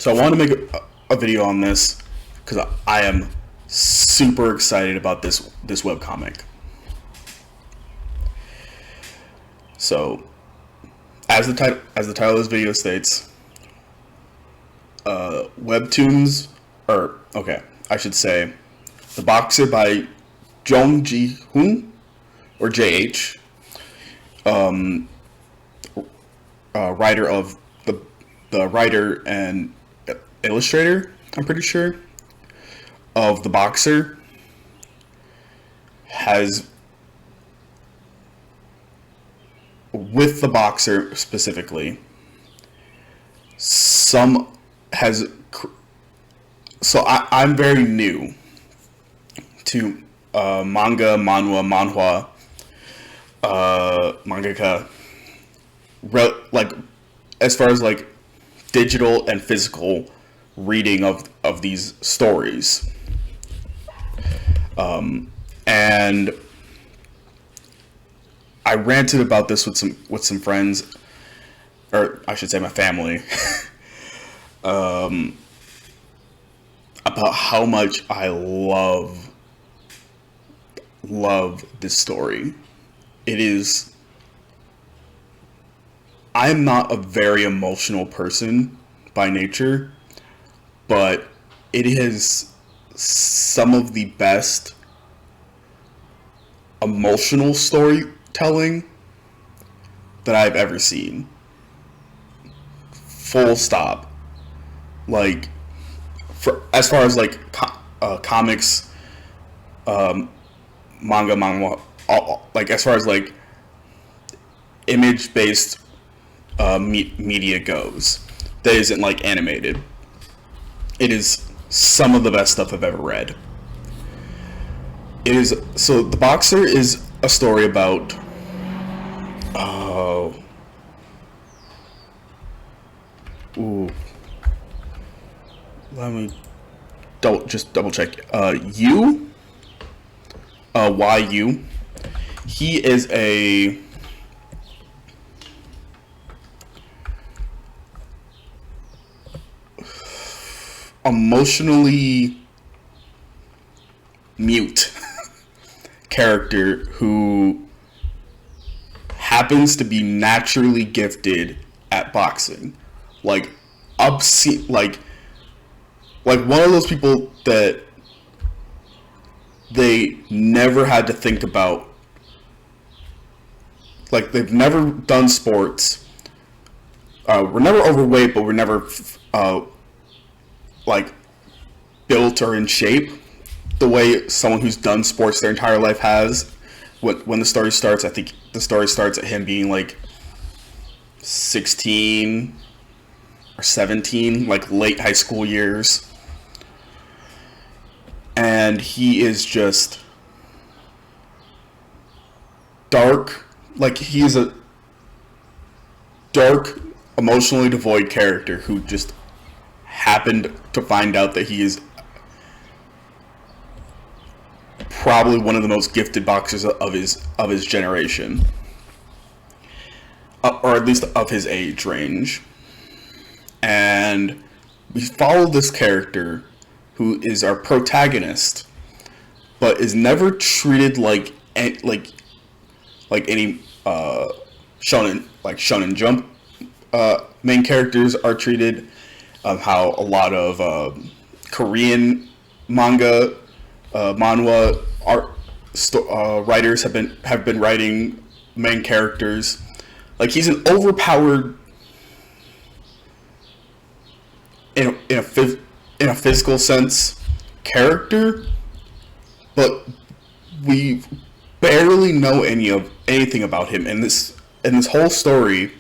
So I want to make a video on this because I am super excited about this webcomic. So, as the title of this video states, Webtoons, I should say, The Boxer by Jeong Ji-hun, or JH, writer of the writer and illustrator, I'm pretty sure, of The Boxer, has, with The Boxer specifically, I'm very new to manhwa, mangaka, as far as digital and physical reading of these stories, and I ranted about this with some friends, or I should say my family, about how much I love this story. I'm not a very emotional person by nature, but it is some of the best emotional storytelling that I've ever seen. Full stop. As far as comics, manga, as far as image-based media goes, that isn't animated. It is some of the best stuff I've ever read. So The Boxer is a story about let me just double check. YU. He is a emotionally mute character who happens to be naturally gifted at boxing. One of those people that they never had to think about. They've never done sports. We're never overweight, but we're never built or in shape the way someone who's done sports their entire life has. When the story starts, I think the story starts at him being 16 or 17, late high school years. And he is just dark. He is a dark, emotionally devoid character who just happened to find out that he is probably one of the most gifted boxers of his generation, or at least of his age range. And we follow this character who is our protagonist, but is never treated like any Shonen Jump main characters are treated. How a lot of Korean manhwa writers have been writing main characters. He's an overpowered in a physical sense character, but we barely know anything about him. And this whole story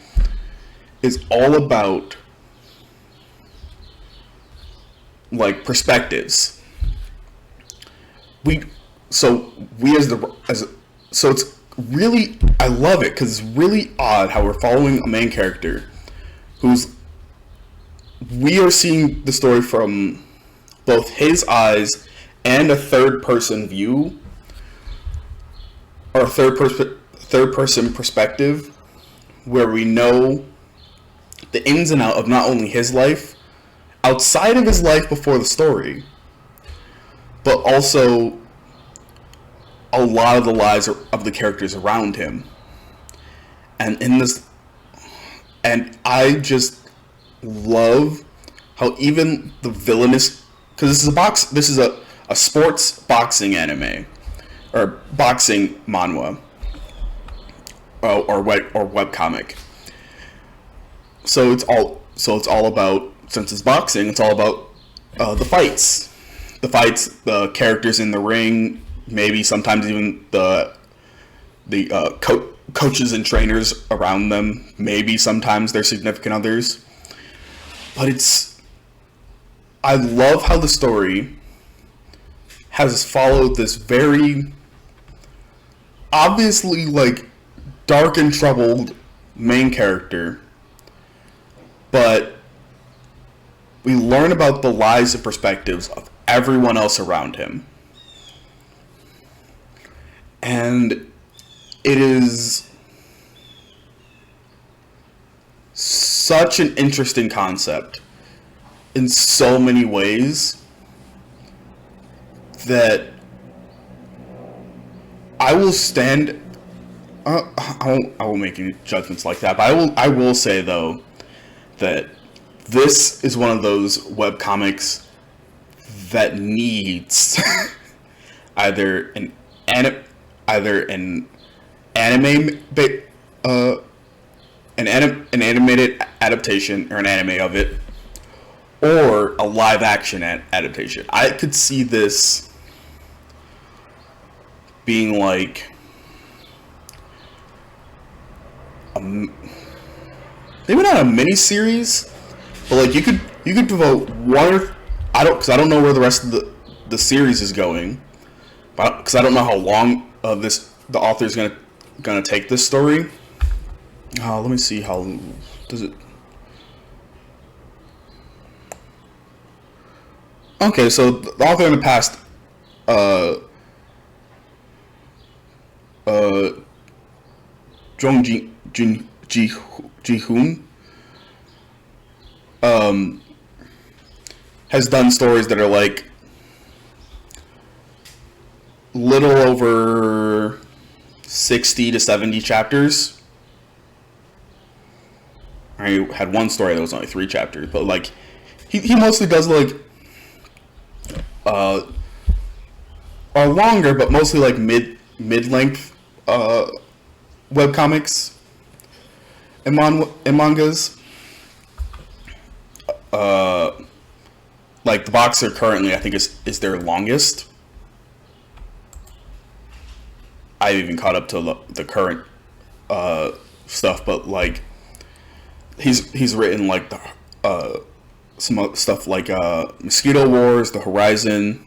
is all about perspectives. So it's really, I love it because it's really odd how we're following a main character we are seeing the story from both his eyes and a third person view, or a third person perspective, where we know the ins and outs of not only his life outside of his life before the story, but also a lot of the lives of the characters around him. And in this, and I just love how even the villainous, because this is a sports boxing anime, or boxing manhwa, or webcomic. So it's all about, since it's boxing, it's all about the fights, the characters in the ring, maybe sometimes even the coaches and trainers around them, maybe sometimes their significant others. But I love how the story has followed this very obviously like dark and troubled main character, but we learn about the lives and perspectives of everyone else around him. And it is such an interesting concept in so many ways that I will stand. I won't make any judgments like that, but I will say though that this is one of those webcomics that needs either an anime an animated adaptation or an anime of it, or a live action adaptation. I could see this being like maybe not a mini series, but like you could devote I don't know where the rest of the series is going, because I don't know how long the author is gonna take this story. Let me see, how does it. Okay, so the author in the past, Jeong Ji-hun, has done stories that are like little over 60 to 70 chapters. I had one story that was only 3 chapters, but like he mostly does like are longer, but mostly like mid-length webcomics and mangas. Like the Boxer currently, I think is their longest. I've even caught up to the current stuff, but like he's written like some stuff like Mosquito Wars, The Horizon.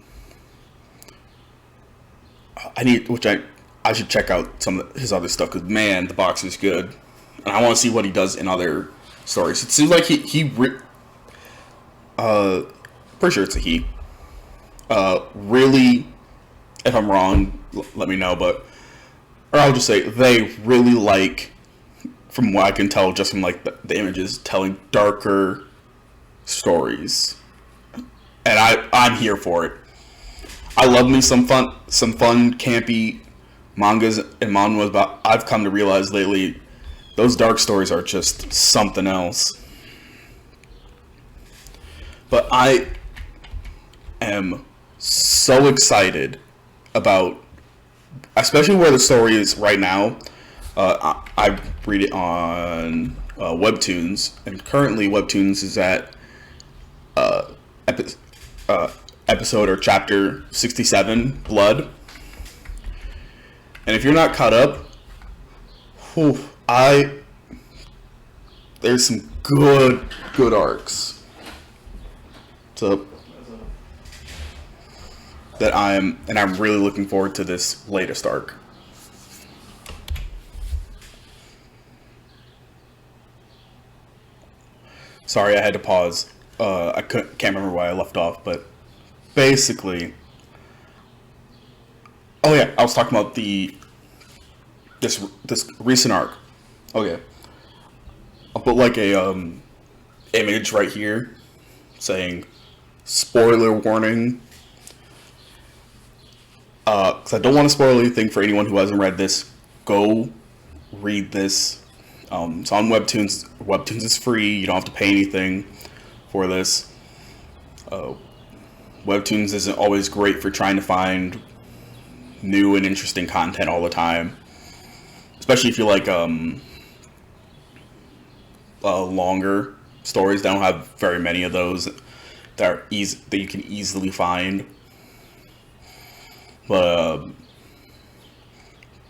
I should check out some of his other stuff, because man, the Boxer's good, and I want to see what he does in other stories. It seems like pretty sure it's a he. Really, if I'm wrong, let me know. Or I'll just say they really like, from what I can tell just from like the images, telling darker stories, and I'm here for it. I love me some fun campy mangas and manhwas, but I've come to realize lately those dark stories are just something else. But I am so excited about, especially where the story is right now. I read it on Webtoons, and currently Webtoons is at episode or chapter 67, Blood. And if you're not caught up, there's some good arcs I'm really looking forward to this latest arc. Sorry, I had to pause. I can't remember why I left off, but basically, oh yeah, I was talking about this recent arc. Okay, I'll put like a image right here saying spoiler warning, because I don't want to spoil anything for anyone who hasn't read this. Go read this. It's on Webtoons. Webtoons is free. You don't have to pay anything for this. Webtoons isn't always great for trying to find new and interesting content all the time, especially if you like longer stories. They don't have very many of those that are that you can easily find. But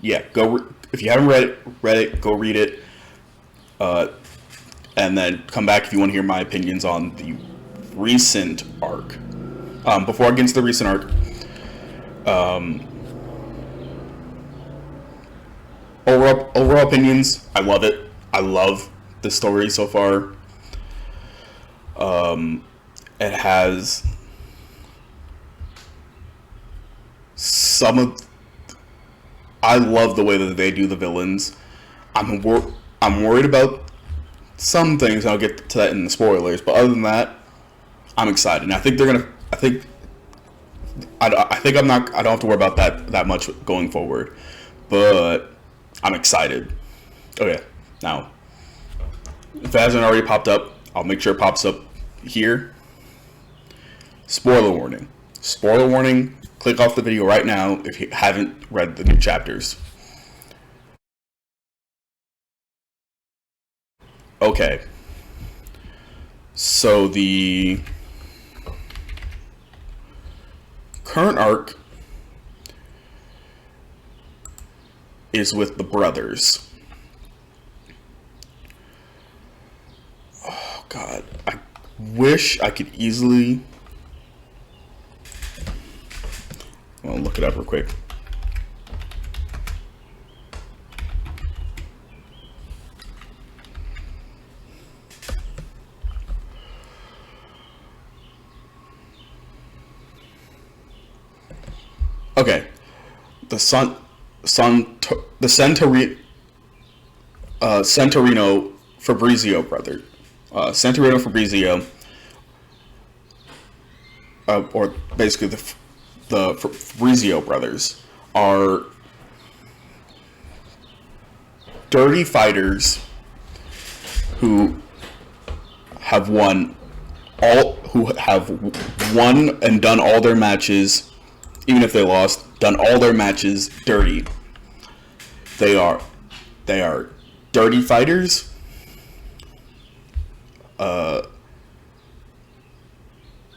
yeah, if you haven't read it, go read it, and then come back if you want to hear my opinions on the recent arc. Before I get into the recent arc, overall opinions, I love it. I love the story so far. It has I love the way that they do the villains. I'm worried about some things. I'll get to that in the spoilers, but other than that, I'm excited. And I think they're gonna. I think I don't have to worry about that much going forward, but I'm excited. Okay, now if it hasn't already popped up, I'll make sure it pops up here. Spoiler warning. Spoiler warning. Click off the video right now if you haven't read the new chapters. Okay. So the current arc is with the brothers. Oh God, I wish I could easily. I'll look it up real quick. Okay, the Santorino Fabrizio brother, Santorino Fabrizio, or basically the Fabrizio brothers are dirty fighters who have won and done all their matches, even if they lost, done all their matches dirty. They are dirty fighters.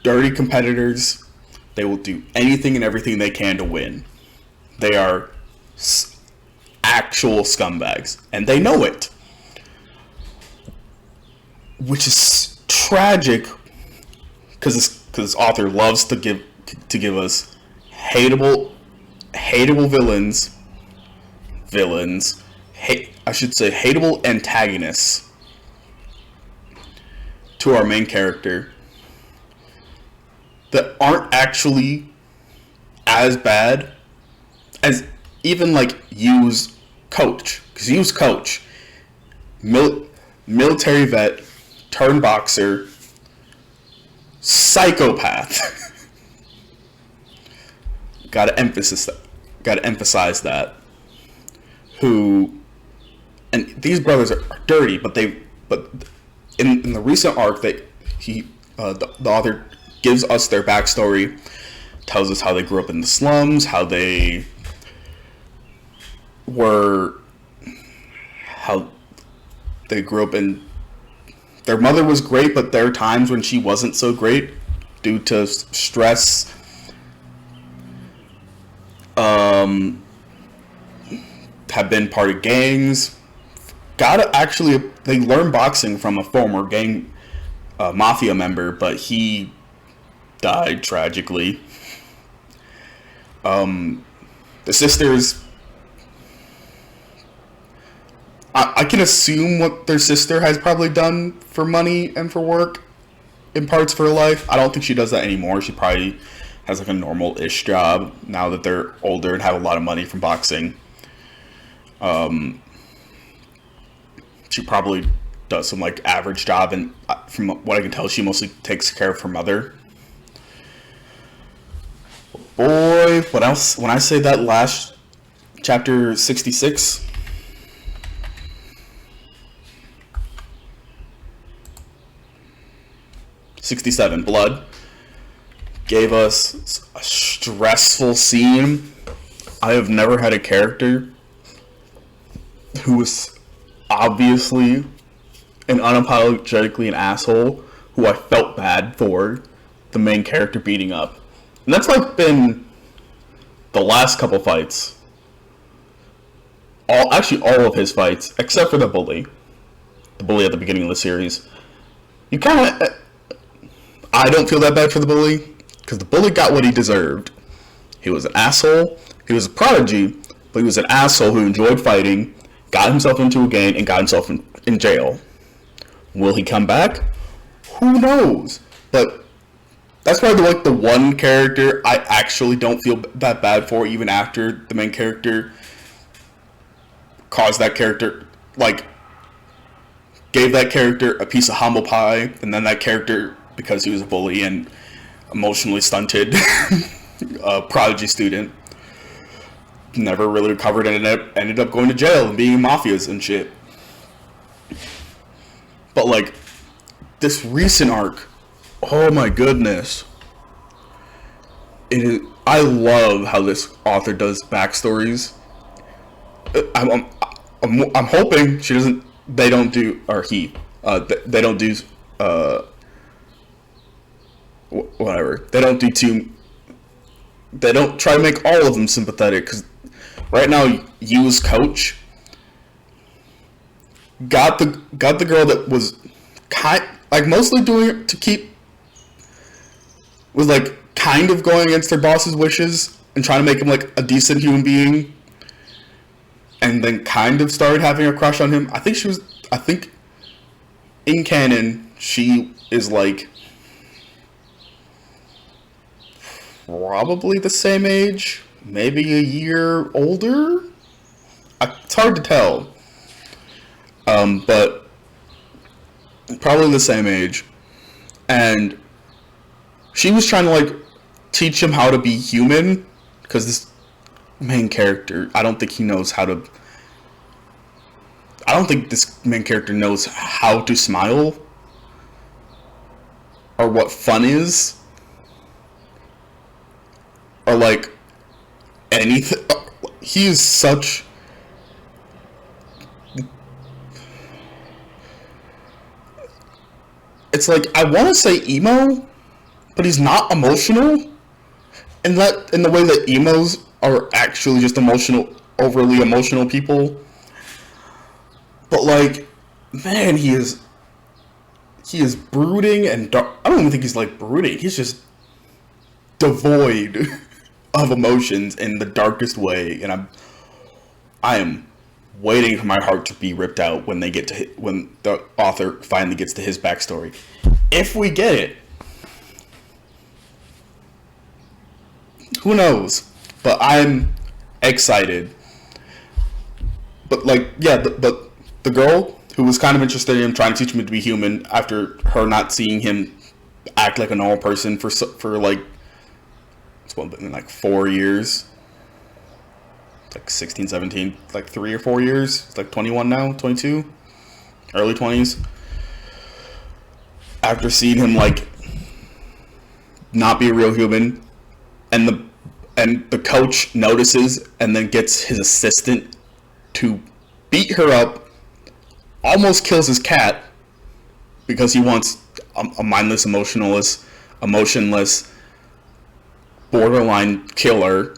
Dirty competitors. They will do anything and everything they can to win. They are actual scumbags, and they know it, which is tragic because this author loves to give us hateable villains. I should say hateable antagonists to our main character that aren't actually as bad as even like Yu's coach. Because Yu's coach, military vet, turned boxer, psychopath. Gotta emphasize that. And these brothers are dirty, but in the recent arc that the author gives us their backstory, tells us how they grew up in the slums, how they grew up in. Their mother was great, but there are times when she wasn't so great due to stress. Have been part of gangs. They learned boxing from a former gang mafia member, but he died tragically. The sisters, I can assume what their sister has probably done for money and for work in parts of her life. I don't think she does that anymore. She probably has like a normal-ish job now that they're older and have a lot of money from boxing. She probably does some like average job, and from what I can tell, she mostly takes care of her mother. Boy, what else? When I say that last chapter 66, 67, Blood, gave us a stressful scene. I have never had a character who was obviously and unapologetically an asshole who I felt bad for the main character beating up. And that's like been the last couple fights. All of his fights, except for the bully. The bully at the beginning of the series. You kind of... I don't feel that bad for the bully, because the bully got what he deserved. He was an asshole, he was a prodigy, but he was an asshole who enjoyed fighting, got himself into a gang, and got himself in jail. Will he come back? Who knows? But that's probably like the one character I actually don't feel that bad for, even after the main character caused that character, like, gave that character a piece of humble pie, and then that character, because he was a bully and emotionally stunted prodigy student, never really recovered and ended up going to jail and being mafias and shit. But like, this recent arc, oh my goodness, I love how this author does backstories. I'm hoping she doesn't. They don't do, or he. They don't do. Whatever. They don't do too. They don't try to make all of them sympathetic, because right now, Yu's coach got the girl that was mostly doing it to keep, was like kind of going against her boss's wishes and trying to make him like a decent human being, and then kind of started having a crush on him. I think in canon she is like probably the same age, maybe a year older. It's hard to tell, but probably the same age. And she was trying to like teach him how to be human, because this main character, I don't think this main character knows how to smile or what fun is, or like anything. He is such... It's like, I want to say emo, but he's not emotional. In the way that emos are actually just overly emotional people. But like, man, he is brooding and dark. I don't even think he's like brooding. He's just devoid of emotions in the darkest way. And I am waiting for my heart to be ripped out when the author finally gets to his backstory. If we get it. Who knows? But I'm excited. But like, yeah, but the girl who was kind of interested in him, trying to teach him to be human, after her not seeing him act like a normal person for like, it's been like 4 years. Like 16, 17, like 3 or 4 years. It's like 21 now, 22, early 20s. After seeing him like not be a real human, and the coach notices and then gets his assistant to beat her up, almost kills his cat because he wants a mindless, emotionless, borderline killer.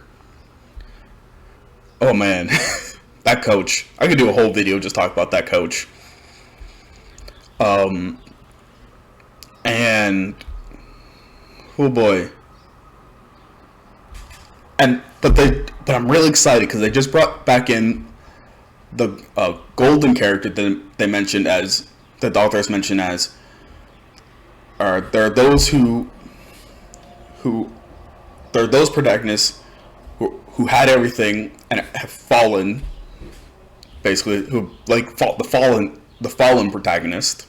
Oh man, that coach. I could do a whole video just talk about that coach. And oh boy. But I'm really excited because they just brought back in the golden character that they mentioned as, that the author has mentioned as, there are those there are those protagonists who had everything and have fallen, basically, who like the the fallen protagonist.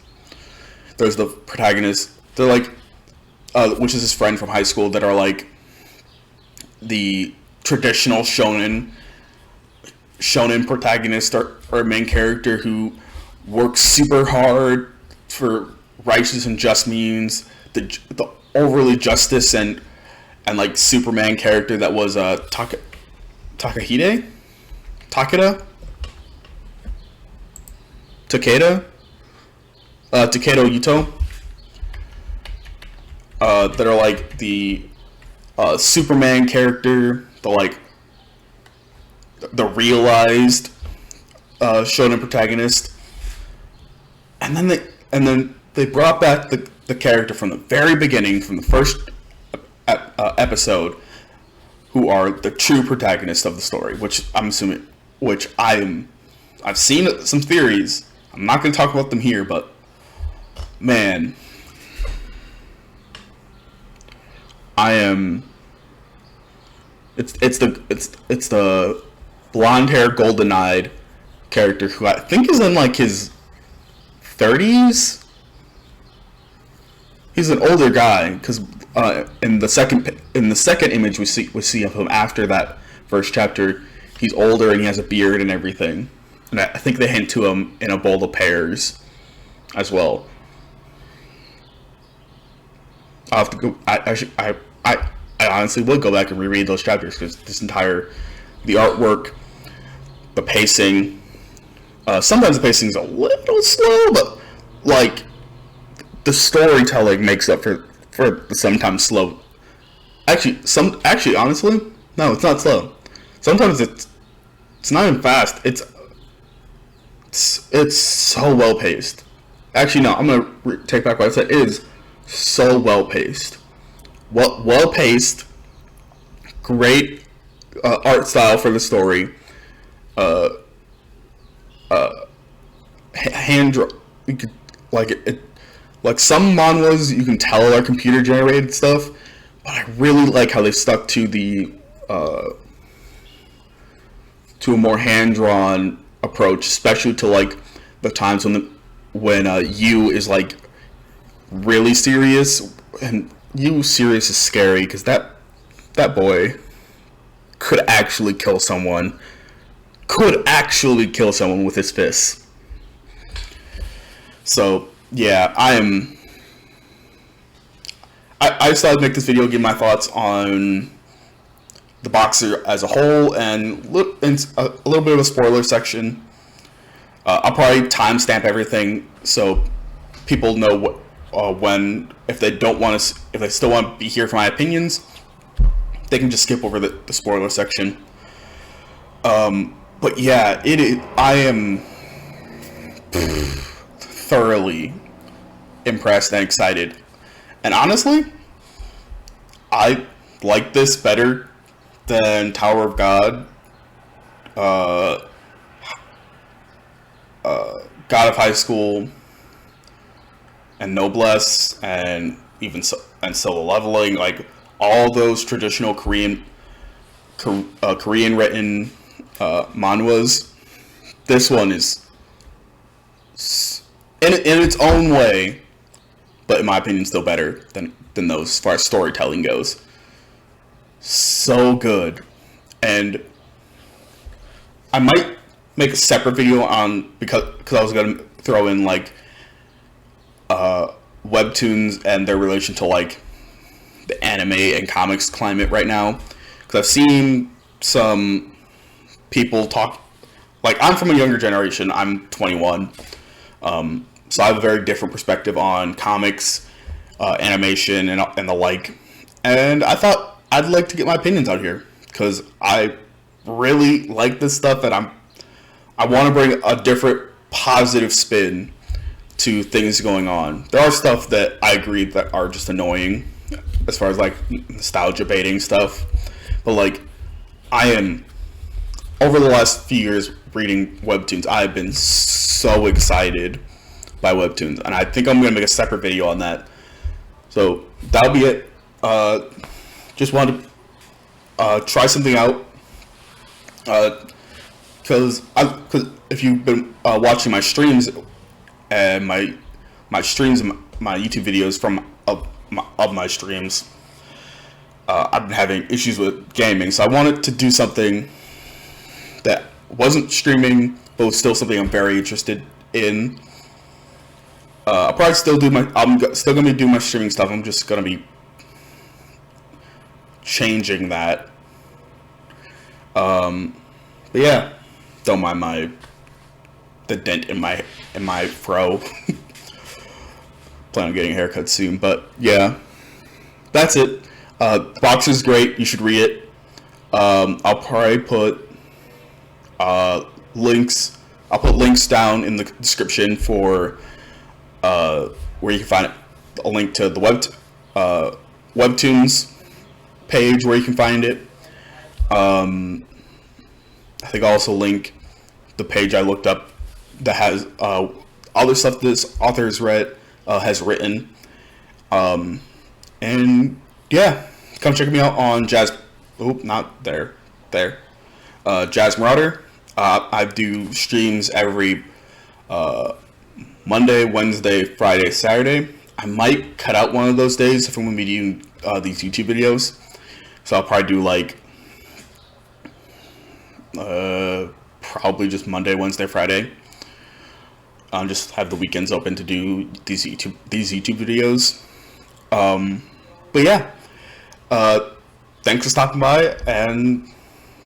There's the protagonist. They're like, which is his friend from high school, that are like the traditional shonen protagonist or main character who works super hard for righteous and just means. The overly justice and like Superman character that was Takeda Yuto, that are like the Superman character, the realized shonen protagonist, and then they brought back the character from the very beginning, from the first episode, who are the true protagonist of the story, which I'm assuming, I've seen some theories. I'm not going to talk about them here, but man, it's the blonde hair, golden eyed character who I think is in like his 30s. He's an older guy because in the second image we see of him after that first chapter, he's older and he has a beard and everything. And I think they hint to him in a bowl of pears as well. I'll have to go. I honestly would go back and reread those chapters because the artwork, the pacing. Sometimes the pacing is a little slow, but like the storytelling makes up for the sometimes slow. Actually, honestly, no, it's not slow. Sometimes it's not even fast. It's so well paced. Actually, no, I'm gonna take back what I said. It is so well paced. Well paced. Great art style for the story. Hand draw. You could like some manhwas you can tell are computer generated stuff, but I really like how they stuck to to a more hand drawn approach, especially to like the times when Yu is like really serious, and Yu serious is scary because that boy could actually kill someone. With his fists. So yeah, I decided to make this video, give my thoughts on the boxer as a whole, and a little bit of a spoiler section. I'll probably timestamp everything so people know if they still want to be here for my opinions, they can just skip over the spoiler section. But yeah, I am thoroughly impressed and excited. And honestly, I like this better than Tower of God, God of High School, and Noblesse, and even Solo Leveling. Like all those traditional Korean written manhwas. This one is in its own way, but in my opinion, still better than those as far as storytelling goes. So good. And I might make a separate video on, because I was going to throw in like webtoons and their relation to like the anime and comics climate right now, because I've seen some people talk, like I'm from a younger generation, I'm 21, so I have a very different perspective on comics, animation, and the like, and I thought I'd like to get my opinions out here, because I really like this stuff, and I want to bring a different positive spin to things going on. There are stuff that I agree that are just annoying, as far as like nostalgia baiting stuff, but like over the last few years reading webtoons, I've been so excited by webtoons, and I think I'm going to make a separate video on that. So that'll be it. Just wanted to try something out, because if you've been watching my streams, and my streams, my YouTube videos of my streams, I've been having issues with gaming. So I wanted to do something that wasn't streaming, but was still something I'm very interested in. I'll probably still I'm still gonna be doing my streaming stuff. I'm just gonna be changing that. But yeah, don't mind the dent in my fro. Plan on getting a haircut soon, but yeah, that's it. The box is great. You should read it. I'll probably put links. I'll put links down in the description for where you can find a link to the Webtoons page where you can find it. I think I'll also link the page I looked up that has other stuff this author has written. And yeah, come check me out on Jazz. Oh, not there. Jazz Marauder. I do streams every Monday, Wednesday, Friday, Saturday. I might cut out one of those days if I'm going to be doing these YouTube videos. So I'll probably do like probably just Monday, Wednesday, Friday. Just have the weekends open to do these YouTube videos. But yeah, thanks for stopping by, and